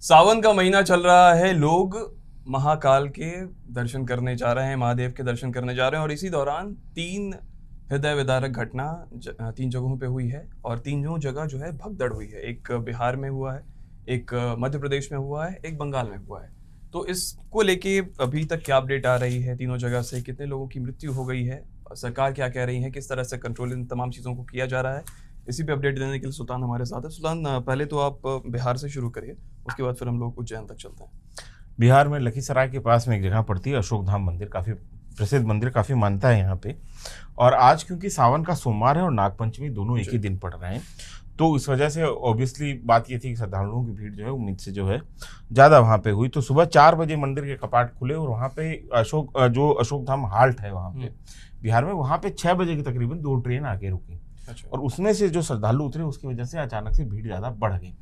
सावन का महीना चल रहा है। लोग महाकाल के दर्शन करने जा रहे हैं, महादेव के दर्शन करने जा रहे हैं और इसी दौरान तीन हृदय विदारक घटना तीन जगहों पे हुई है और तीनों जगह जो है भगदड़ हुई है। एक बिहार में हुआ है, एक मध्य प्रदेश में हुआ है, एक बंगाल में हुआ है। तो इसको लेके अभी तक क्या अपडेट आ रही है? तीनों जगह से कितने लोगों की मृत्यु हो गई है, सरकार क्या कह रही है, किस तरह से कंट्रोल इन तमाम चीज़ों को किया जा रहा है, इसी पे अपडेट देने के लिए सुल्तान हमारे साथ है। सुल्तान, पहले तो आप बिहार से शुरू करिए, उसके बाद फिर हम लोग उज्जैन तक चलते हैं। बिहार में लखीसराय के पास में एक जगह पड़ती है, अशोक धाम मंदिर, काफ़ी प्रसिद्ध मंदिर, काफ़ी मानता है यहाँ पे। और आज क्योंकि सावन का सोमवार है और नागपंचमी दोनों एक ही दिन पड़ रहे हैं, तो इस वजह से ऑब्वियसली बात ये थी कि श्रद्धालुओं की भीड़ जो है उम्मीद से जो है ज़्यादा वहाँ पे हुई। तो सुबह 4 बजे मंदिर के कपाट खुले और वहाँ पे अशोक धाम हाल्ट है वहाँ पे बिहार में, वहाँ पे 6 बजे की तकरीबन 2 ट्रेन आके रुकी। अच्छा। और उसमें से जो श्रद्धालु उतरे उसकी वजह से अचानक से भीड़ ज़्यादा बढ़ गई।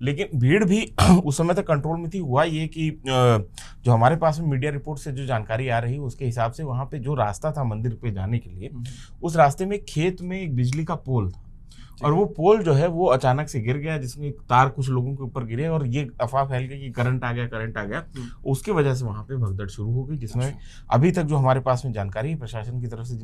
लेकिन भीड़ भी उस समय तक कंट्रोल में थी। हुआ ये कि जो हमारे पास में मीडिया रिपोर्ट से जो जानकारी आ रही है उसके हिसाब से वहाँ पे जो रास्ता था मंदिर पे जाने के लिए, उस रास्ते में खेत में एक बिजली का पोल था और वो पोल जो है वो अचानक से गिर गया, जिसमें एक तार कुछ लोगों के ऊपर गिरे और ये अफवाह फैल गई कि करंट आ गया। उसकी वजह से वहाँ पे भगदड़ शुरू हो गई, जिसमें अभी तक जो हमारे पास में जानकारी है प्रशासन की तरफ से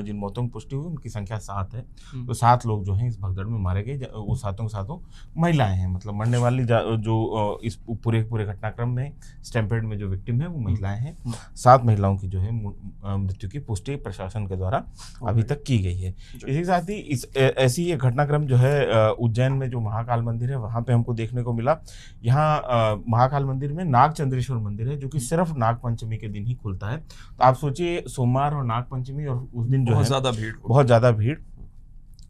जिन मौतों की पुष्टि हुई उनकी संख्या 7 है। तो 7 लोग जो हैं इस भगदड़ में मारे गए। वो सातों के सातों महिलाएं हैं, मतलब मरने वाली जो इस पूरे घटनाक्रम में स्टैम्पेड में जो विक्टिम है वो महिलाएं हैं। 7 महिलाओं की जो है मृत्यु की पुष्टि प्रशासन के द्वारा अभी तक की गई है। इसी साथ ही ऐसी ये घटनाक्रम जो है उज्जैन में जो महाकाल मंदिर है वहाँ पे हमको देखने को मिला। यहाँ महाकाल मंदिर में नागचंद्रेश्वर मंदिर है जो कि सिर्फ नागपंचमी के दिन ही खुलता है। तो आप सोचिए, सोमवार और नागपंचमी और उस दिन जो है बहुत ज़्यादा भीड़।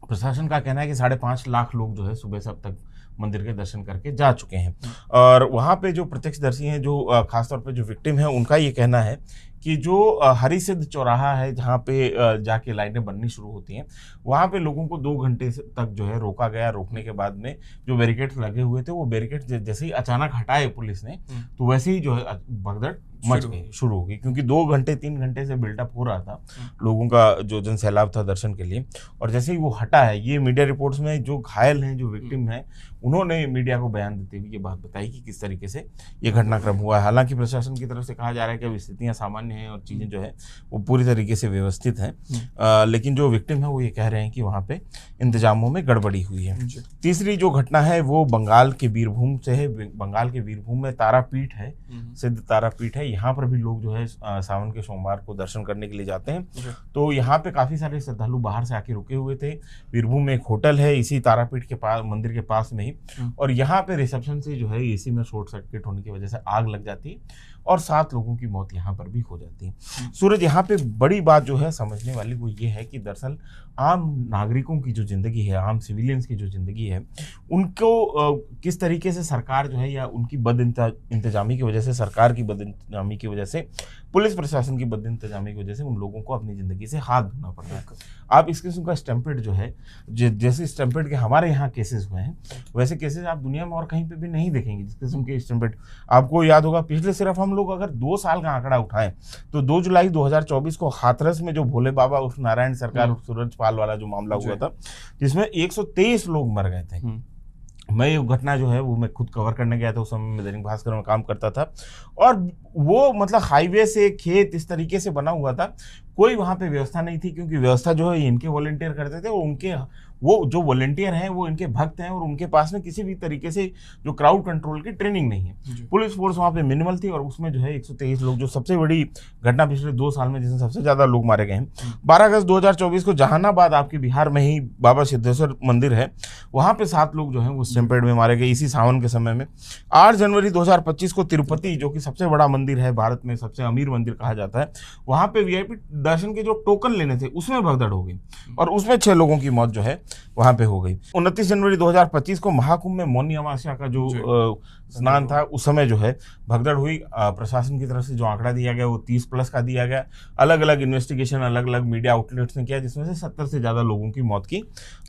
प्रशासन का कहना है कि 5.5 लाख लोग जो है सुबह से अब तक मंदिर के दर्शन करके जा चुके हैं। और वहाँ पे जो प्रत्यक्षदर्शी हैं, जो खासतौर पे जो विक्टिम है, उनका ये कहना है कि जो हरि सिद्ध चौराहा है जहाँ पे जाके लाइनें बननी शुरू होती हैं, वहाँ पे लोगों को 2 घंटे तक जो है रोका गया। रोकने के बाद में जो बैरिकेड्स लगे हुए थे वो बैरिकेड जैसे ही अचानक हटाए पुलिस ने, तो वैसे ही जो है भगदड़ मच गई, शुरू हो गई। क्योंकि 2 घंटे 3 घंटे से बिल्डअप हो रहा था लोगों का जो जनसैलाब था दर्शन के लिए, और जैसे ही वो हटा है, ये मीडिया रिपोर्ट्स में जो घायल हैं, जो विक्टिम हैं, उन्होंने मीडिया को बयान देते हुए ये बात बताई कि किस तरीके से ये घटनाक्रम हुआ है। हालांकि प्रशासन की तरफ से कहा जा रहा है कि अब स्थितियाँ सामान्य हैं और चीज़ें जो है वो पूरी तरीके से व्यवस्थित हैं। लेकिन जो विक्टिम है वो ये कह रहे हैं कि वहाँ पे इंतजामों में गड़बड़ी हुई है। तीसरी जो घटना है वो बंगाल के बीरभूम से है। बंगाल के बीरभूम में तारापीठ है, सिद्ध तारापीठ है। यहाँ पर भी लोग जो है सावन के सोमवार को दर्शन करने के लिए जाते हैं। तो यहाँ पे काफ़ी सारे श्रद्धालु बाहर से आके रुके हुए थे। बीरभूम में एक होटल है इसी तारापीठ के पास, मंदिर के पास में ही, और यहाँ पे रिसेप्शन से जो है एसी में शॉर्ट सर्किट होने की वजह से आग लग जाती है और 7 लोगों की मौत यहाँ पर भी हो जाती है। सूरज, यहाँ पे बड़ी बात जो है समझने वाली वो ये है कि दरअसल आम नागरिकों की जो ज़िंदगी है, आम सिविलियंस की जो ज़िंदगी है, उनको किस तरीके से सरकार जो है या उनकी इंतजामी की वजह से, सरकार की इंतजामी की वजह से, पुलिस प्रशासन की इंतजामी की वजह से उन लोगों को अपनी ज़िंदगी से हाथ धोना पड़ रहा है। आप इस किस्म का स्टैम्पेड जो है, जैसे स्टैम्पेड के हमारे यहाँ केसेस हुए हैं, वैसे केसेस आप दुनिया में और कहीं पे भी नहीं देखेंगे जिस किस्म के स्टैम्पेड। आपको याद होगा पिछले सिर्फ हम लोग अगर 2 साल का आंकड़ा उठाएं तो 2 जुलाई 2024 को हाथरस में जो भोले बाबा उर्फ नारायण सरकार उर्फ सूरजपाल वाला जो मामला हुआ था, जिसमें 123 लोग मर गए थे। मैं ये घटना जो है वो मैं खुद कवर करने गया था। उस समय मैं दैनिक भास्कर में काम करता था और वो मतलब हाईवे से खेत इस तरीके से बना हुआ था, कोई वहाँ पे व्यवस्था नहीं थी, क्योंकि व्यवस्था जो है इनके वॉलंटियर करते थे और वो जो वॉलंटियर हैं वो इनके भक्त हैं और उनके पास में किसी भी तरीके से जो क्राउड कंट्रोल की ट्रेनिंग नहीं है। पुलिस फोर्स वहाँ पे मिनिमल थी और उसमें जो है 123 लोग, जो सबसे बड़ी घटना पिछले 2 साल में जिसमें सबसे ज़्यादा लोग मारे गए हैं। 12 अगस्त 2024 को जहानाबाद, आपके बिहार में ही बाबा सिद्धेश्वर मंदिर है, वहाँ पे 7 लोग जो हैं वो स्टैम्पेड में मारे गए इसी सावन के समय में। 8 जनवरी 2025 को तिरुपति, जो कि सबसे बड़ा मंदिर है, भारत में सबसे अमीर मंदिर कहा जाता है, वहाँ पे VIP दर्शन के जो टोकन लेने थे उसमें भगदड़ हो गई और उसमें 6 लोगों की मौत जो है वहाँ पे हो गई। 29 जनवरी 2025 को महाकुंभ में मौनी अमावस्या का जो स्नान था, उस समय जो है भगदड़ हुई। प्रशासन की तरफ से जो आंकड़ा दिया गया वो 30+ का दिया गया। अलग अलग इन्वेस्टिगेशन अलग अलग मीडिया आउटलेट्स ने किया, जिसमें से 70 से ज़्यादा लोगों की मौत की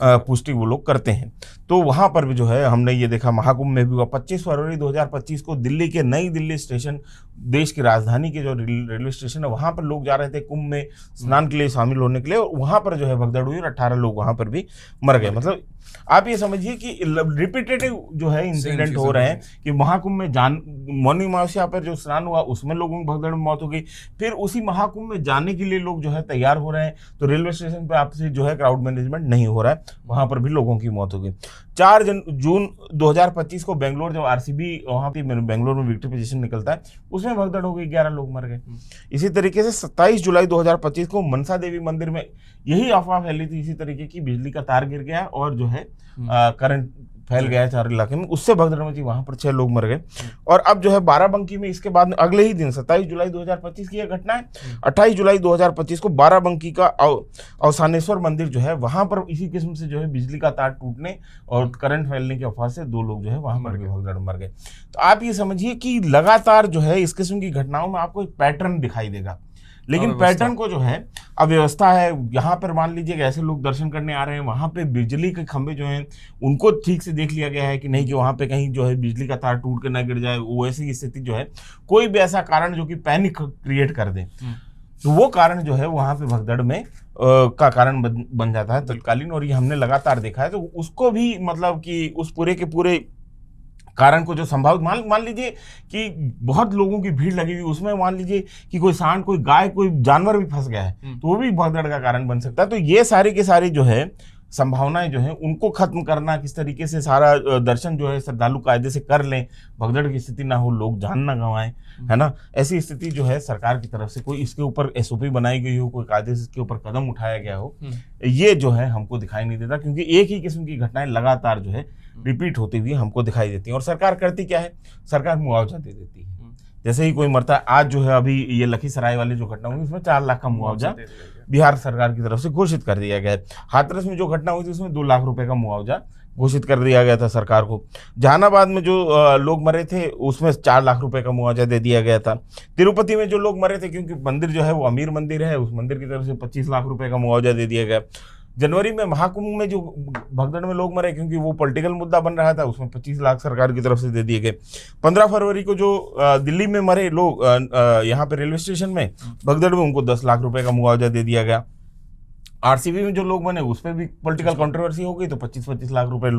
पुष्टि वो लोग करते हैं। तो वहाँ पर भी जो है हमने ये देखा, महाकुंभ में भी हुआ। 25 फरवरी 2025 को दिल्ली के नई दिल्ली स्टेशन, देश की राजधानी के जो रेलवे स्टेशन है, वहाँ पर लोग जा रहे थे कुंभ में स्नान के लिए शामिल होने के लिए, और वहाँ पर जो है भगदड़ हुई और 18 लोग वहाँ पर भी मर गए। मतलब आप ये समझिए कि रिपीटेटिव जो है इंसिडेंट हो रहे हैं कि महाकुंभ में मौनी अमावस्या पर जो स्नान हुआ उसमें लोगों की भगदड़ में मौत हो गई, फिर उसी महाकुंभ में जाने के लिए लोग जो है तैयार हो रहे हैं तो रेलवे स्टेशन पर आपसे जो है क्राउड मैनेजमेंट नहीं हो रहा है, वहां पर भी लोगों की मौत हो गई। 4 जून 2025 को बेंगलोर, जब आरसीबी वहां पे बेंगलोर में विक्ट्री पोजीशन निकलता है, उसमें भगदड़ हो गई, 11 लोग मर गए। इसी तरीके से 27 जुलाई 2025 को मनसा देवी मंदिर में यही अफवाह फैली थी इसी तरीके की, बिजली का तार गिर गया और जो है करंट फैल गया चार इलाके में, उससे भगदड़ मची, वहां पर 6 लोग मर गए। और अब जो है बाराबंकी में इसके बाद अगले ही दिन 27 जुलाई 2025 की यह घटना है। 28 जुलाई 2025 को बाराबंकी का अवसानेश्वर मंदिर जो है वहां पर इसी किस्म से जो है बिजली का तार टूटने और करंट फैलने की अफवाह से 2 लोग जो है वहां पर भगदड़ मर गए। तो आप ये समझिए कि लगातार जो है इस किस्म की घटनाओं में आपको एक पैटर्न दिखाई देगा, लेकिन पैटर्न को जो है अव्यवस्था है। यहाँ पर मान लीजिए कि ऐसे लोग दर्शन करने आ रहे हैं, वहाँ पे बिजली के खंभे जो हैं उनको ठीक से देख लिया गया है कि नहीं कि वहाँ पे कहीं जो है बिजली का तार टूट के ना गिर जाए, वो ऐसी स्थिति जो है कोई भी ऐसा कारण जो कि पैनिक क्रिएट कर दे, तो वो कारण जो है वहाँ पे भगदड़ में का कारण बन जाता है तत्कालीन। और ये हमने लगातार देखा है, तो उसको भी मतलब कि उस पूरे के पूरे कारण को जो संभावित मान लीजिए कि बहुत लोगों की भीड़ लगी हुई, उसमें मान लीजिए कि कोई सांड, कोई गाय, कोई जानवर भी फंस गया है, तो वो भी भगदड़ का कारण बन सकता है। तो ये सारी की सारी जो है संभावनाएं जो है उनको खत्म करना, किस तरीके से सारा दर्शन जो है श्रद्धालु कायदे से कर लें, भगदड़ की स्थिति ना हो, लोग जान ना गंवाएं, है ना, ऐसी स्थिति जो है सरकार की तरफ से कोई इसके ऊपर एसओपी बनाई गई हो, कोई कायदे से इसके ऊपर कदम उठाया गया हो, ये जो है हमको दिखाई नहीं देता, क्योंकि एक ही किस्म की घटनाएं लगातार जो है रिपीट होती हुई हमको दिखाई देती हैं। और सरकार करती क्या है, सरकार मुआवजा दे देती है। जैसे ही कोई मरता है, आज जो है अभी ये लखीसराय वाली जो घटना हुई उसमें 4 लाख का मुआवजा बिहार सरकार की तरफ से घोषित कर दिया गया है। हाथरस में जो घटना हुई थी उसमें 2 लाख रुपए का मुआवजा घोषित कर दिया गया था सरकार को। जहानाबाद में जो लोग मरे थे उसमें 4 लाख रुपए का मुआवजा दे दिया गया था। तिरुपति में जो लोग मरे थे, क्योंकि मंदिर जो है वो अमीर मंदिर है, उस मंदिर की तरफ से 25 लाख रुपए का मुआवजा दे दिया गया। जनवरी में महाकुंभ में जो भगदड़ में लोग मरे, क्योंकि वो पॉलिटिकल मुद्दा बन रहा था, उसमें 25 लाख सरकार की तरफ से दे दिए गए। 15 फरवरी को जो दिल्ली में मरे लोग यहाँ पे रेलवे स्टेशन में भगदड़ में, उनको 10 लाख रुपए का मुआवजा दे दिया गया। आरसीबी में जो लोग बने उस पर भी पॉलिटिकल कंट्रोवर्सी हो गई, तो 25-25 लाख रुपए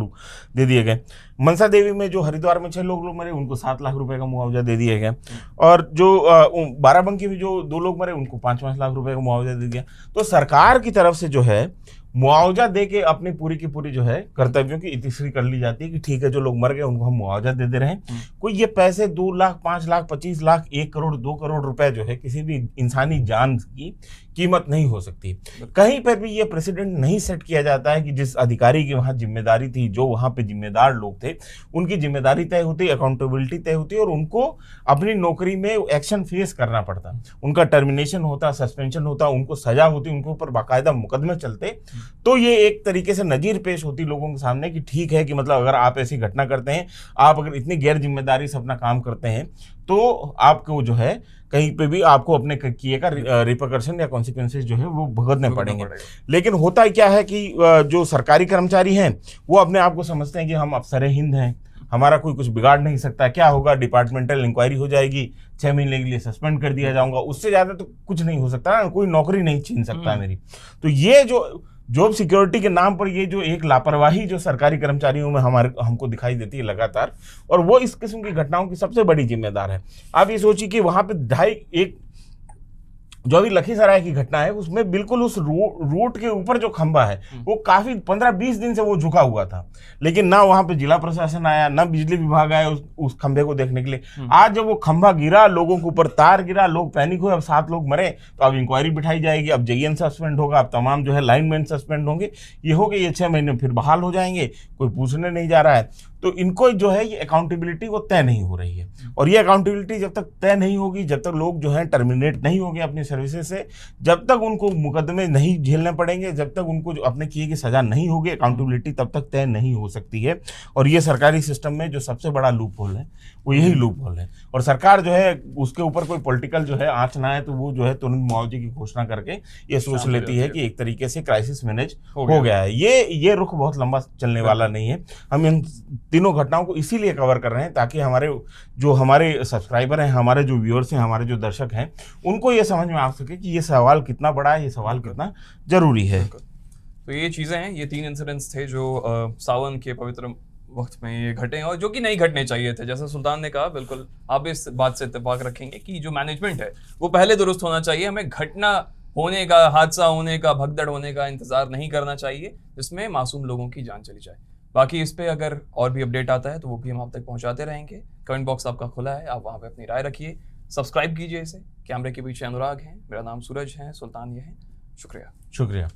दे दिए गए। मनसा देवी में जो हरिद्वार में 6 लोग मरे, उनको 7 लाख रुपए का मुआवजा दे दिया गया। और जो बाराबंकी में जो 2 लोग मरे, उनको 5-5 लाख रुपए का मुआवजा दे दिया। तो सरकार की तरफ से जो है मुआवजा दे के अपनी पूरी की पूरी जो है कर्तव्यों की इतिश्री कर ली जाती है कि ठीक है, जो लोग मर गए उनको हम मुआवजा दे रहे हैं। कोई ये पैसे 2 लाख, 5 लाख, 25 लाख, 1 करोड़, 2 करोड़ रुपए जो है किसी भी इंसानी जान की कीमत नहीं हो सकती। कहीं पर भी ये प्रेसिडेंट नहीं सेट किया जाता है कि जिस अधिकारी की वहां जिम्मेदारी थी, जो वहां पे जिम्मेदार लोग थे, उनकी जिम्मेदारी तय होती, अकाउंटेबिलिटी तय होती और उनको अपनी नौकरी में एक्शन फेस करना पड़ता, उनका टर्मिनेशन होता, सस्पेंशन होता, उनको सजा होती, उनके ऊपर बाकायदा मुकदमे चलते। तो ये एक तरीके से नजीर पेश होती लोगों के सामने कि ठीक है कि मतलब अगर आप ऐसी घटना करते हैं, आप अगर इतनी गैर जिम्मेदारी से अपना काम करते हैं, तो आपको जो है कहीं पे भी आपको अपने किए का रिपरकशन या कॉन्सिक्वेंसेस जो है वो भुगतने पड़ेंगे। लेकिन होता क्या है कि जो सरकारी कर्मचारी हैं वो अपने आप को समझते हैं कि हम अफसर हिंद हैं, हमारा कोई कुछ बिगाड़ नहीं सकता, क्या होगा, डिपार्टमेंटल इंक्वायरी हो जाएगी, 6 महीने के लिए सस्पेंड कर दिया जाऊंगा, उससे ज़्यादा तो कुछ नहीं हो सकता ना, कोई नौकरी नहीं छीन सकता मेरी। तो ये जो जॉब सिक्योरिटी के नाम पर ये जो एक लापरवाही जो सरकारी कर्मचारियों में हमको दिखाई देती है लगातार, और वो इस किस्म की घटनाओं की सबसे बड़ी जिम्मेदार है। आप ये सोचिए कि वहां पे जो अभी लखीसराय की घटना है उसमें बिल्कुल उस रूट के ऊपर जो खंभा है वो काफी 15-20 दिन से वो झुका हुआ था, लेकिन ना वहां पे जिला प्रशासन आया, ना बिजली विभाग आया उस खंभे को देखने के लिए। आज जब वो खंभा गिरा, लोगों के ऊपर तार गिरा, लोग पैनिक हुए, अब 7 लोग मरे, तो अब इंक्वायरी बिठाई जाएगी, अब जेईएन सस्पेंड होगा, अब तमाम जो है लाइनमैन सस्पेंड होंगे, ये हो गए, ये 6 महीने फिर बहाल हो जाएंगे, कोई पूछने नहीं जा रहा है। तो इनको जो है ये अकाउंटेबिलिटी वो तय नहीं हो रही है, और ये अकाउंटेबिलिटी जब तक तय नहीं होगी, जब तक लोग जो है टर्मिनेट नहीं होंगे अपनी सर्विसेज से, जब तक उनको मुकदमे नहीं झेलने पड़ेंगे, जब तक उनको जो अपने किए की सजा नहीं होगी, अकाउंटेबिलिटी तब तक तय नहीं हो सकती है। और ये सरकारी सिस्टम में जो सबसे बड़ा लूप होल है वो यही लूप होल है। और सरकार जो है उसके ऊपर कोई पॉलिटिकल जो है आंच ना है, तो वो जो है तुरंत मुआवजे की घोषणा करके ये सोच लेती है कि एक तरीके से क्राइसिस मैनेज हो गया है। ये रुख बहुत लंबा चलने वाला नहीं है। हम इन तीनों घटनाओं को इसीलिए कवर कर रहे हैं ताकि हमारे सब्सक्राइबर हैं, हमारे जो व्यूअर्स हैं, हमारे जो दर्शक हैं, उनको ये समझ में आ सके कि ये सवाल कितना बड़ा है, ये सवाल कितना जरूरी है। तो ये चीज़ें हैं, ये 3 इंसिडेंट्स थे जो सावन के पवित्र वक्त में ये घटे हैं और जो कि नहीं घटने चाहिए थे। जैसा सुल्तान ने कहा, बिल्कुल आप इस बात से इत्तेफाक रखेंगे कि जो मैनेजमेंट है वो पहले दुरुस्त होना चाहिए। हमें घटना होने का, हादसा होने का, भगदड़ होने का इंतजार नहीं करना चाहिए जिसमें मासूम लोगों की जान चली जाए। बाकी इस पे अगर और भी अपडेट आता है तो वो भी हम आप तक पहुंचाते रहेंगे। कमेंट बॉक्स आपका खुला है, आप वहाँ पे अपनी राय रखिए, सब्सक्राइब कीजिए इसे। कैमरे के पीछे अनुराग हैं, मेरा नाम सूरज है, सुल्तान ये है। शुक्रिया। शुक्रिया।